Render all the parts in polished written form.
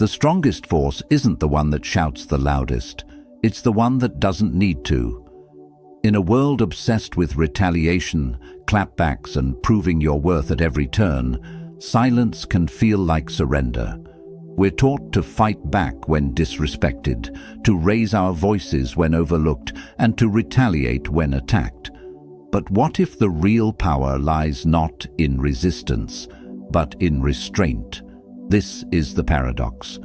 The strongest force isn't the one that shouts the loudest. It's the one that doesn't need to. In a world obsessed with retaliation, clapbacks, and proving your worth at every turn, silence can feel like surrender. We're taught to fight back when disrespected, to raise our voices when overlooked, and to retaliate when attacked. But what if the real power lies not in resistance, but in restraint? This is the paradox.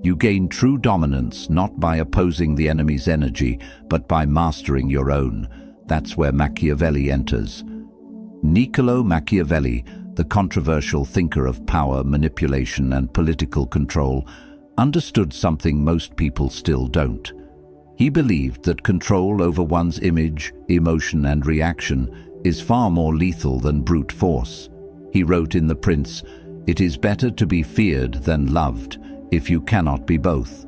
You gain true dominance not by opposing the enemy's energy, but by mastering your own. That's where Machiavelli enters. Niccolò Machiavelli, the controversial thinker of power, manipulation, and political control, understood something most people still don't. He believed that control over one's image, emotion, and reaction is far more lethal than brute force. He wrote in The Prince, "It is better to be feared than loved, if you cannot be both."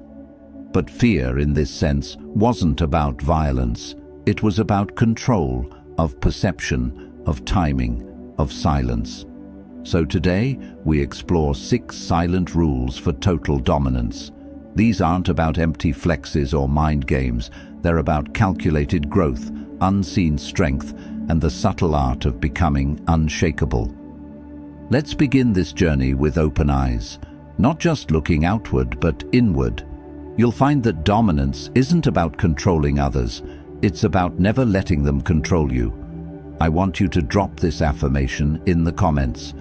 But fear, in this sense, wasn't about violence. It was about control, of perception, of timing, of silence. So today, we explore 6 silent rules for total dominance. These aren't about empty flexes or mind games. They're about calculated growth, unseen strength, and the subtle art of becoming unshakable. Let's begin this journey with open eyes. Not just looking outward, but inward. You'll find that dominance isn't about controlling others. It's about never letting them control you. I want you to drop this affirmation in the comments.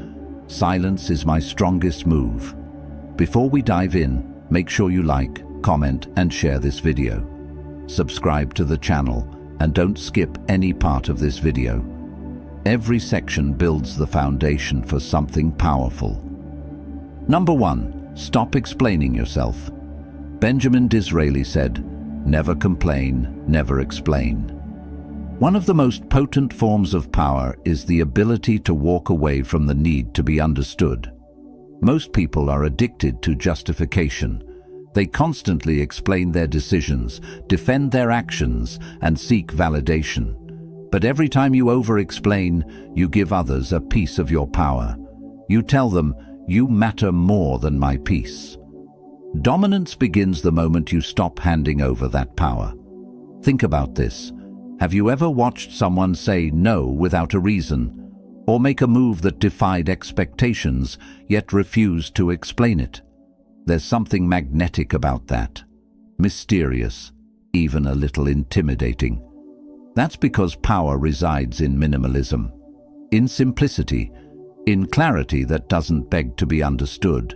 Silence is my strongest move. Before we dive in, make sure you like, comment, and share this video. Subscribe to the channel and don't skip any part of this video. Every section builds the foundation for something powerful. Number 1. Stop explaining yourself. Benjamin Disraeli said, "Never complain, never explain." One of the most potent forms of power is the ability to walk away from the need to be understood. Most people are addicted to justification. They constantly explain their decisions, defend their actions, and seek validation. But every time you over-explain, you give others a piece of your power. You tell them, "You matter more than my peace." Dominance begins the moment you stop handing over that power. Think about this. Have you ever watched someone say no without a reason, or make a move that defied expectations, yet refused to explain it? There's something magnetic about that. Mysterious, even a little intimidating. That's because power resides in minimalism, in simplicity, in clarity that doesn't beg to be understood.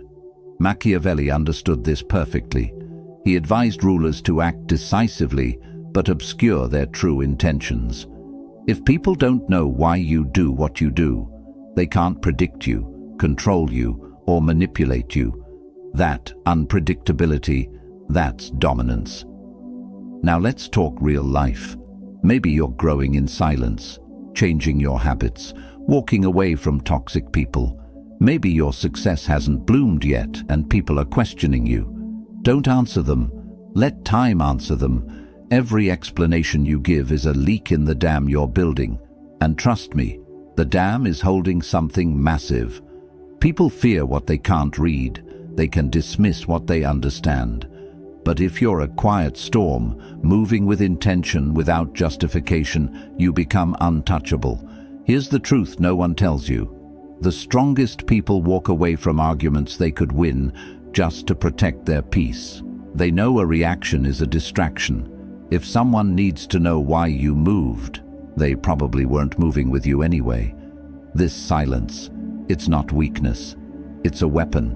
Machiavelli understood this perfectly. He advised rulers to act decisively but obscure their true intentions. If people don't know why you do what you do, they can't predict you, control you, or manipulate you. That unpredictability, that's dominance. Now let's talk real life. Maybe you're growing in silence, changing your habits, walking away from toxic people. Maybe your success hasn't bloomed yet and people are questioning you. Don't answer them. Let time answer them. Every explanation you give is a leak in the dam you're building. And trust me, the dam is holding something massive. People fear what they can't read. They can dismiss what they understand. But if you're a quiet storm, moving with intention without justification, you become untouchable. Here's the truth no one tells you. The strongest people walk away from arguments they could win just to protect their peace. They know a reaction is a distraction. If someone needs to know why you moved, they probably weren't moving with you anyway. This silence, it's not weakness. It's a weapon.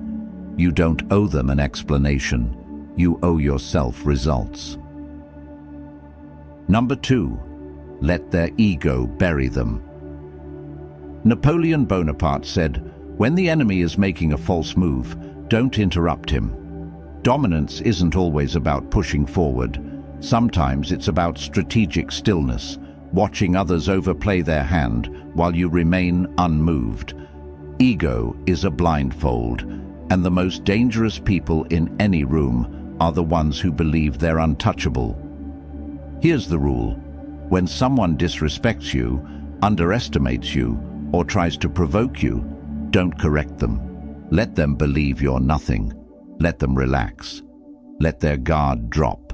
You don't owe them an explanation. You owe yourself results. Number 2, let their ego bury them. Napoleon Bonaparte said, "When the enemy is making a false move, don't interrupt him." Dominance isn't always about pushing forward. Sometimes it's about strategic stillness, watching others overplay their hand while you remain unmoved. Ego is a blindfold, and the most dangerous people in any room are the ones who believe they're untouchable. Here's the rule. When someone disrespects you, underestimates you, or tries to provoke you, don't correct them. Let them believe you're nothing. Let them relax. Let their guard drop.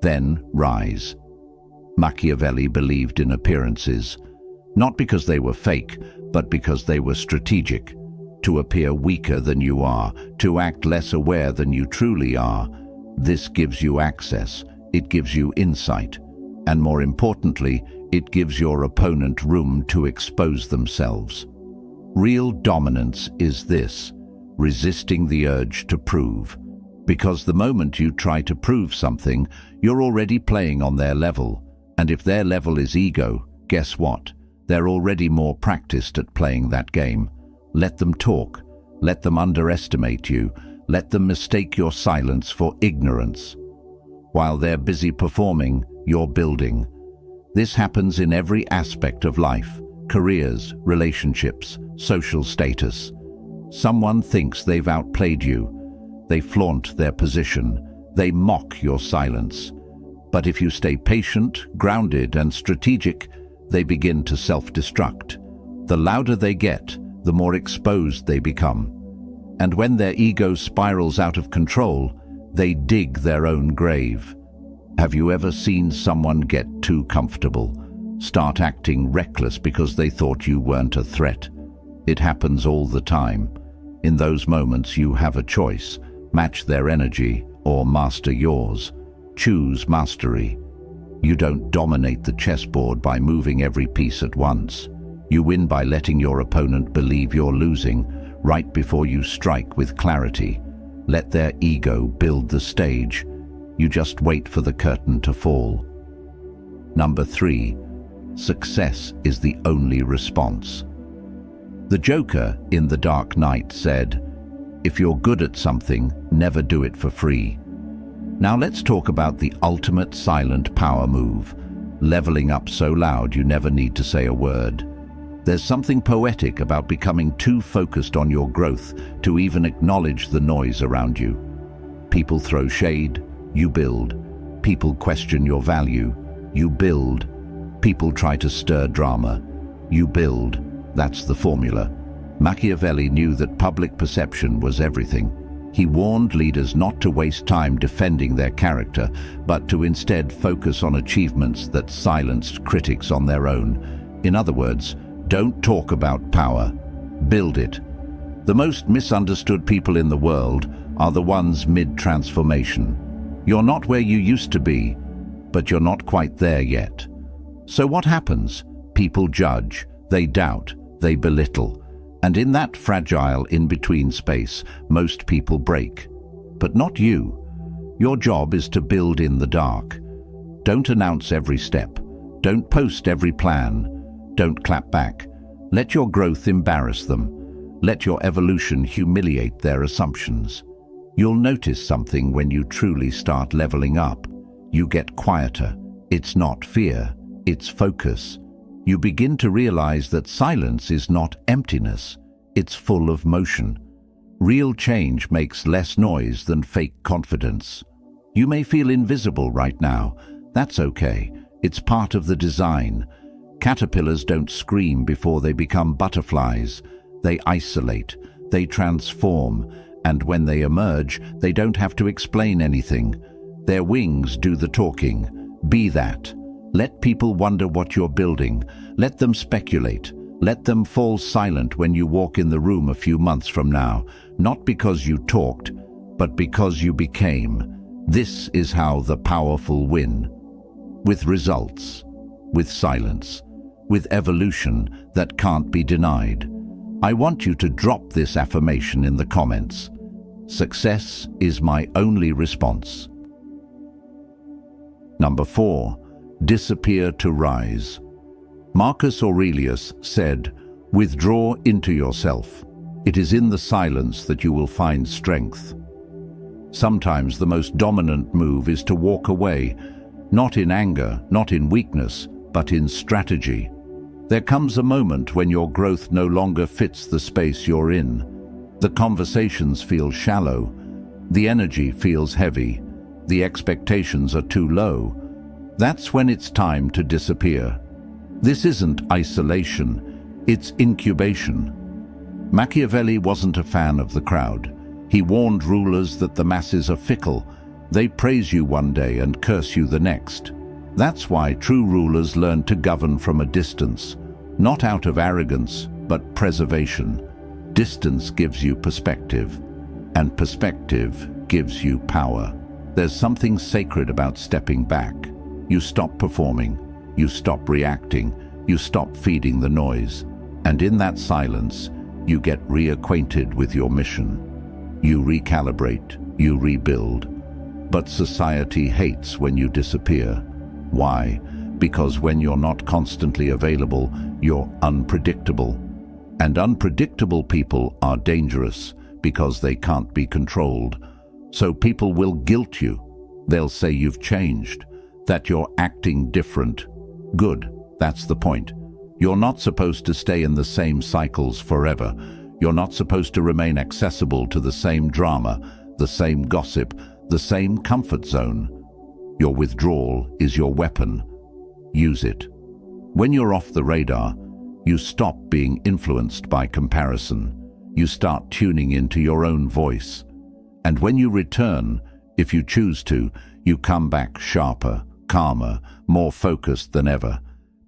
Then rise. Machiavelli believed in appearances, not because they were fake, but because they were strategic. To appear weaker than you are, to act less aware than you truly are. This gives you access, it gives you insight, and more importantly, it gives your opponent room to expose themselves. Real dominance is this: resisting the urge to prove. Because the moment you try to prove something, you're already playing on their level. And if their level is ego, guess what? They're already more practiced at playing that game. Let them talk. Let them underestimate you. Let them mistake your silence for ignorance. While they're busy performing, you're building. This happens in every aspect of life: careers, relationships, social status. Someone thinks they've outplayed you. They flaunt their position. They mock your silence. But if you stay patient, grounded, and strategic, they begin to self-destruct. The louder they get, the more exposed they become. And when their ego spirals out of control, they dig their own grave. Have you ever seen someone get too comfortable, start acting reckless because they thought you weren't a threat? It happens all the time. In those moments you have a choice: match their energy or master yours. Choose mastery. You don't dominate the chessboard by moving every piece at once. You win by letting your opponent believe you're losing right before you strike with clarity. Let their ego build the stage. You just wait for the curtain to fall. Number 3. Success is the only response. The Joker in The Dark Knight said, "If you're good at something, never do it for free." Now let's talk about the ultimate silent power move, leveling up so loud you never need to say a word. There's something poetic about becoming too focused on your growth to even acknowledge the noise around you. People throw shade, you build. People question your value, you build. People try to stir drama, you build. That's the formula. Machiavelli knew that public perception was everything. He warned leaders not to waste time defending their character, but to instead focus on achievements that silenced critics on their own. In other words, don't talk about power, build it. The most misunderstood people in the world are the ones mid-transformation. You're not where you used to be, but you're not quite there yet. So what happens? People judge, they doubt, they belittle. And in that fragile in-between space, most people break. But not you. Your job is to build in the dark. Don't announce every step. Don't post every plan. Don't clap back. Let your growth embarrass them. Let your evolution humiliate their assumptions. You'll notice something when you truly start leveling up. You get quieter. It's not fear, it's focus. You begin to realize that silence is not emptiness, it's full of motion. Real change makes less noise than fake confidence. You may feel invisible right now. That's okay. It's part of the design. Caterpillars don't scream before they become butterflies. They isolate, they transform, and when they emerge, they don't have to explain anything. Their wings do the talking. Be that. Let people wonder what you're building. Let them speculate. Let them fall silent when you walk in the room a few months from now, not because you talked, but because you became. This is how the powerful win. With results, with silence, with evolution that can't be denied. I want you to drop this affirmation in the comments. Success is my only response. Number 4. Disappear to rise. Marcus Aurelius said, "Withdraw into yourself. It is in the silence that you will find strength." Sometimes the most dominant move is to walk away, not in anger, not in weakness, but in strategy. There comes a moment when your growth no longer fits the space you're in. The conversations feel shallow, the energy feels heavy, the expectations are too low. That's when it's time to disappear. This isn't isolation, it's incubation. Machiavelli wasn't a fan of the crowd. He warned rulers that the masses are fickle. They praise you one day and curse you the next. That's why true rulers learn to govern from a distance, not out of arrogance, but preservation. Distance gives you perspective, and perspective gives you power. There's something sacred about stepping back. You stop performing, you stop reacting, you stop feeding the noise, and in that silence, you get reacquainted with your mission. You recalibrate, you rebuild. But society hates when you disappear. Why? Because when you're not constantly available, you're unpredictable. And unpredictable people are dangerous because they can't be controlled. So people will guilt you. They'll say you've changed, that you're acting different. Good, that's the point. You're not supposed to stay in the same cycles forever. You're not supposed to remain accessible to the same drama, the same gossip, the same comfort zone. Your withdrawal is your weapon. Use it. When you're off the radar, you stop being influenced by comparison. You start tuning into your own voice. And when you return, if you choose to, you come back sharper, calmer, more focused than ever.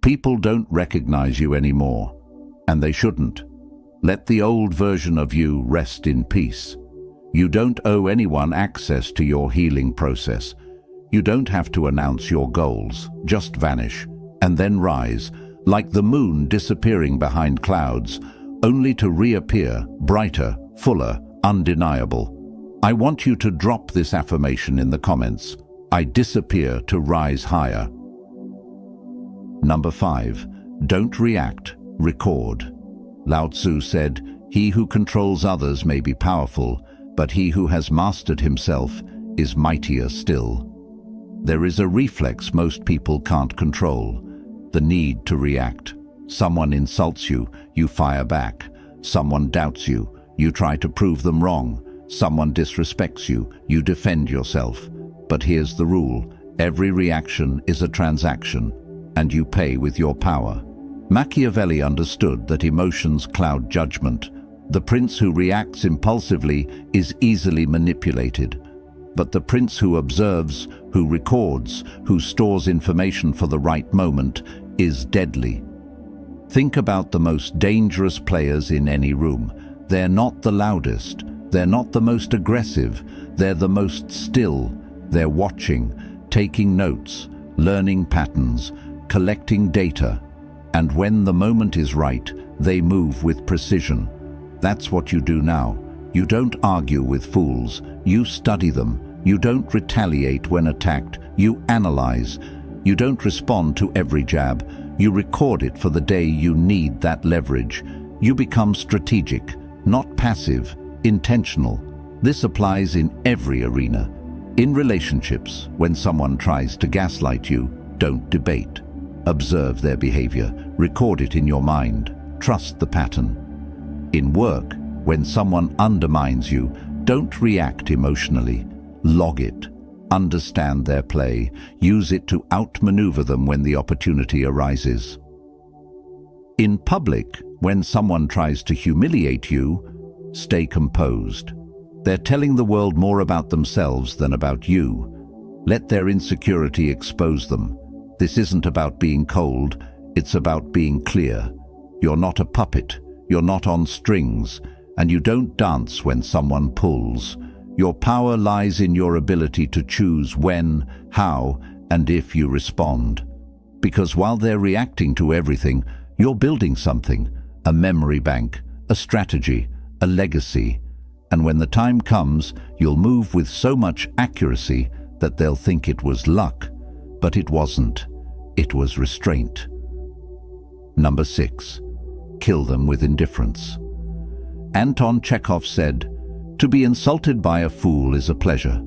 People don't recognize you anymore, and they shouldn't. Let the old version of you rest in peace. You don't owe anyone access to your healing process. You don't have to announce your goals, just vanish, and then rise, like the moon disappearing behind clouds, only to reappear, brighter, fuller, undeniable. I want you to drop this affirmation in the comments. I disappear to rise higher. Number 5. Don't react, record. Lao Tzu said, "He who controls others may be powerful, but he who has mastered himself is mightier still." There is a reflex most people can't control, the need to react. Someone insults you, you fire back. Someone doubts you, you try to prove them wrong. Someone disrespects you, you defend yourself. But here's the rule: every reaction is a transaction, and you pay with your power. Machiavelli understood that emotions cloud judgment. The prince who reacts impulsively is easily manipulated. But the prince who observes, who records, who stores information for the right moment is deadly. Think about the most dangerous players in any room. They're not the loudest. They're not the most aggressive. They're the most still. They're watching, taking notes, learning patterns, collecting data. And when the moment is right, they move with precision. That's what you do now. You don't argue with fools. You study them. You don't retaliate when attacked. You analyze. You don't respond to every jab. You record it for the day you need that leverage. You become strategic, not passive, intentional. This applies in every arena. In relationships, when someone tries to gaslight you, don't debate. Observe their behavior, record it in your mind, trust the pattern. In work, when someone undermines you, don't react emotionally, log it. Understand their play, use it to outmaneuver them when the opportunity arises. In public, when someone tries to humiliate you, stay composed. They're telling the world more about themselves than about you. Let their insecurity expose them. This isn't about being cold, it's about being clear. You're not a puppet, you're not on strings, and you don't dance when someone pulls. Your power lies in your ability to choose when, how, and if you respond. Because while they're reacting to everything, you're building something, a memory bank, a strategy, a legacy. And when the time comes, you'll move with so much accuracy that they'll think it was luck, but it wasn't. It was restraint. Number 6. Kill them with indifference. Anton Chekhov said, "To be insulted by a fool is a pleasure."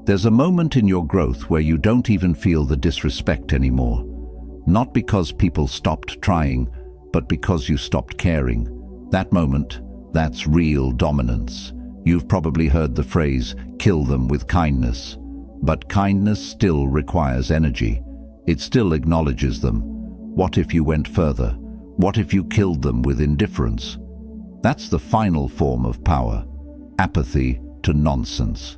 There's a moment in your growth where you don't even feel the disrespect anymore. Not because people stopped trying, but because you stopped caring. That moment, that's real dominance. You've probably heard the phrase, "kill them with kindness." But kindness still requires energy. It still acknowledges them. What if you went further? What if you killed them with indifference? That's the final form of power. apathy to nonsense.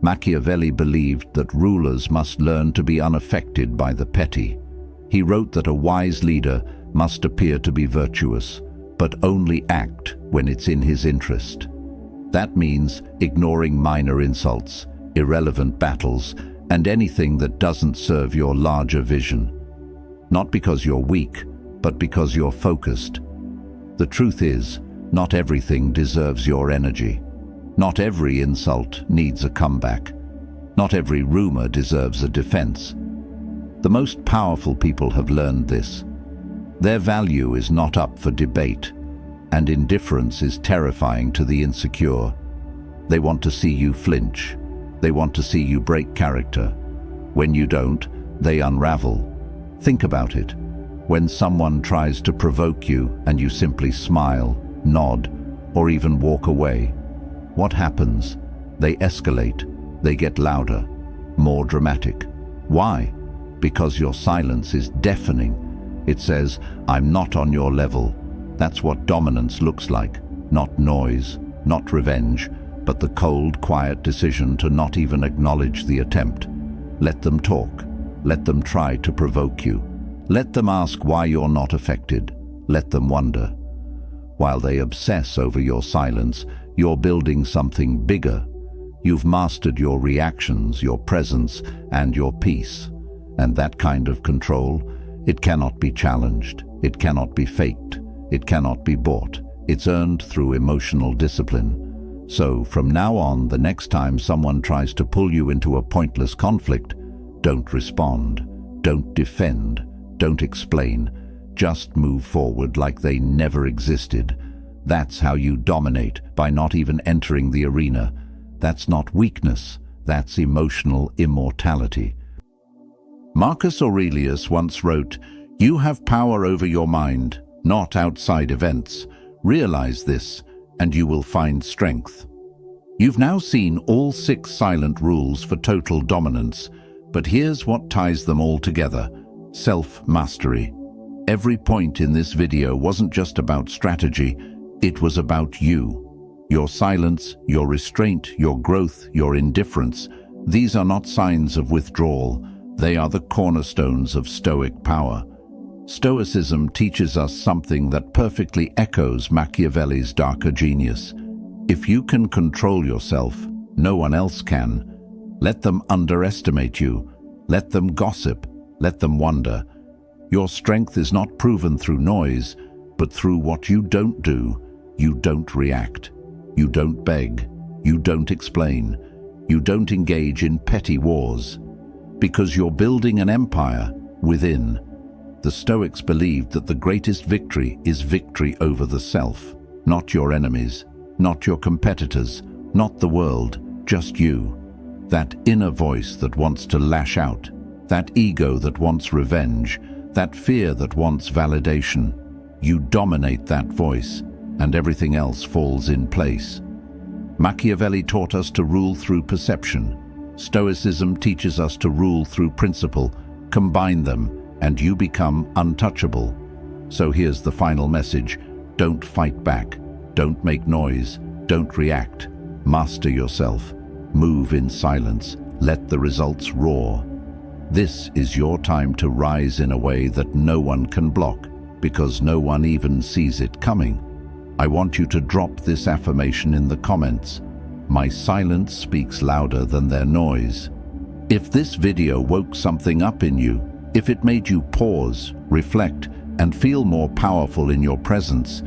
Machiavelli believed that rulers must learn to be unaffected by the petty. He wrote that a wise leader must appear to be virtuous, but only act when it's in his interest. That means ignoring minor insults, irrelevant battles, and anything that doesn't serve your larger vision. Not because you're weak, but because you're focused. The truth is, not everything deserves your energy. Not every insult needs a comeback. Not every rumor deserves a defense. The most powerful people have learned this. Their value is not up for debate, and indifference is terrifying to the insecure. They want to see you flinch. They want to see you break character. When you don't, they unravel. Think about it. When someone tries to provoke you and you simply smile, nod, or even walk away, what happens? They escalate. They get louder, more dramatic. Why? Because your silence is deafening. It says, "I'm not on your level." That's what dominance looks like. Not noise, not revenge, but the cold, quiet decision to not even acknowledge the attempt. Let them talk. Let them try to provoke you. Let them ask why you're not affected. Let them wonder. While they obsess over your silence, you're building something bigger. You've mastered your reactions, your presence, and your peace. And that kind of control, it cannot be challenged. It cannot be faked. It cannot be bought. It's earned through emotional discipline. So, from now on, the next time someone tries to pull you into a pointless conflict, don't respond. Don't defend. Don't explain. Just move forward like they never existed. That's how you dominate, by not even entering the arena. That's not weakness. That's emotional immortality. Marcus Aurelius once wrote, "You have power over your mind, not outside events. Realize this, and you will find strength." You've now seen all 6 silent rules for total dominance, but here's what ties them all together: self-mastery. Every point in this video wasn't just about strategy, it was about you. Your silence, your restraint, your growth, your indifference. These are not signs of withdrawal, they are the cornerstones of Stoic power. Stoicism teaches us something that perfectly echoes Machiavelli's darker genius. If you can control yourself, no one else can. Let them underestimate you. Let them gossip. Let them wonder. Your strength is not proven through noise, but through what you don't do. You don't react. You don't beg. You don't explain. You don't engage in petty wars. Because you're building an empire within. The Stoics believed that the greatest victory is victory over the self. Not your enemies, not your competitors, not the world, just you. That inner voice that wants to lash out. That ego that wants revenge. That fear that wants validation. You dominate that voice, and everything else falls in place. Machiavelli taught us to rule through perception. Stoicism teaches us to rule through principle. Combine them, and you become untouchable. So here's the final message. Don't fight back. Don't make noise. Don't react. Master yourself. Move in silence. Let the results roar. This is your time to rise in a way that no one can block, because no one even sees it coming. I want you to drop this affirmation in the comments. My silence speaks louder than their noise. If this video woke something up in you, if it made you pause, reflect, and feel more powerful in your presence,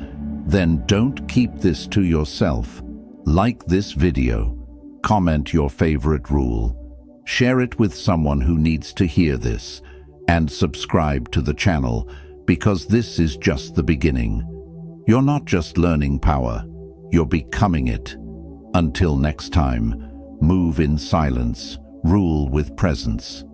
then don't keep this to yourself. Like this video, comment your favorite rule, share it with someone who needs to hear this, and subscribe to the channel, because this is just the beginning. You're not just learning power, you're becoming it. Until next time, move in silence, rule with presence.